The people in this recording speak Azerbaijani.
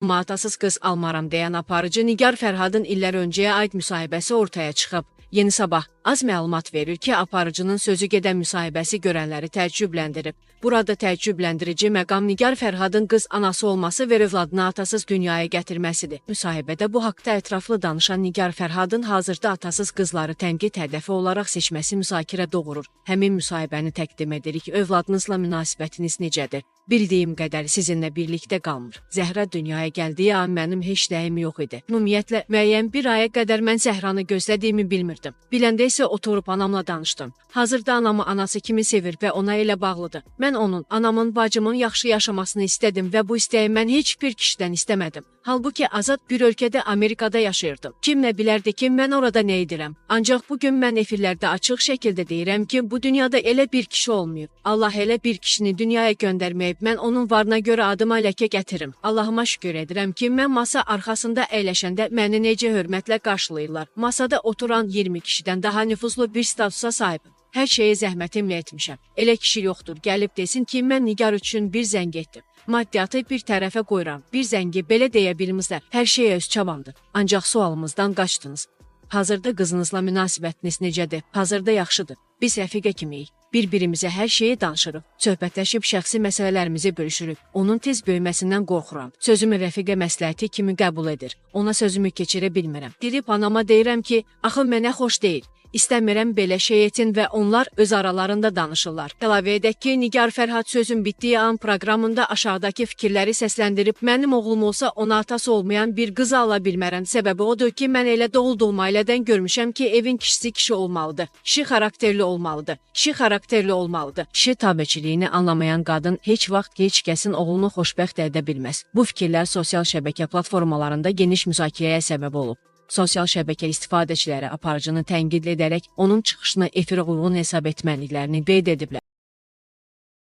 Atasız qız almaram deyən aparıcı Nigar Fərhadın illər öncəyə aid müsahibəsi ortaya çıxıb. Yeni Sabah az məlumat verir ki, aparıcının sözü gedən müsahibəsi görənləri təəccübləndirib. Burada təəccübləndirici məqam Nigar Fərhadın qız anası olması və övladını atasız dünyaya gətirməsidir. Müsahibədə bu haqda ətraflı danışan Nigar Fərhadın hazırda atasız qızları tənqid hədəfi olaraq seçməsi müzakirə doğurur. Həmin müsahibəni təqdim edirik. Övladınızla münasibətiniz necədir? Bildiyim qədər sizinlə birlikdə qalmır. Zəhra dünyaya gəldiyi an mənim heç nəyim yox idi. Ümumiyyətlə, müəyyən bir aya qədər mən Zəhranı gözlədiyimi bilmirdim. Biləndə isə oturub anamla danışdım. Hazırda anamı anası kimi sevir və ona elə bağlıdır. Mən onun, anamın, bacımın yaxşı yaşamasını istədim və bu istəyi mən heç bir kişidən istəmədim. Halbuki azad bir ölkədə Amerikada yaşayırdım. Kim nə bilərdi ki, mən orada nə edirəm? Ancaq bugün mən efirlərdə açıq şəkildə deyirəm ki, bu dünyada elə bir kişi olmayıb. Allah elə bir kişini dünyaya göndərməyib. Mən onun varına görə adıma ləkə gətirim. Allahıma şükür edirəm ki, mən masa arxasında əyləşəndə məni necə hörmətlə qarşılayırlar. Masada oturan 20 kişidən daha nüfuzlu bir statusa sahibim. Hər şeyi zəhmətimlə etmişəm. Elə kişi yoxdur, gəlib desin ki, mən Nigar üçün bir zəng etdim. Maddiyatı bir tərəfə qoyuram. Bir zəngi belə deyə bilmizlər. Hər şeyə öz çabandır. Ancaq sualımızdan qaçdınız. Hazırda qızınızla münasibətiniz necədir? Hazırda yaxşıdır. Biz rəfiqə kimiyik. Bir-birimizə hər şeyi danışırıq. Söhbətləşib şəxsi məsələlərimizi bölüşürük. Onun tez böyüməsindən qorxuram. Sözümü rəfiqə məsləhəti kimi qəbul edir. Ona sözümü keçirə bilmirəm. Dirib anama deyirəm ki, axı mənə xoş deyil. İstəmirəm belə şey etin və onlar öz aralarında danışırlar. Əlavə edək ki, Nigar Fərhad sözün bitdiyi an proqramında aşağıdakı fikirləri səsləndirib, mənim oğlum olsa ona atası olmayan bir qızı ala bilmərəm. Səbəbi odur ki, mən elə doğulduğum ailədən görmüşəm ki, evin kişisi kişi olmalıdır. Kişi xarakterli olmalıdır. Kişi xarakterli olmalıdır. Kişi tabiçiliyini anlamayan qadın heç vaxt heç kəsin oğlunu xoşbəxt edə bilməz. Bu fikirlər sosial şəbəkə platformalarında geniş müzakirəyə səbəb olub. Sosial şəbəkə istifadəçiləri aparıcını tənqid edərək onun çıxışını efirə uyğun hesab etmədiklərini qeyd ediblər.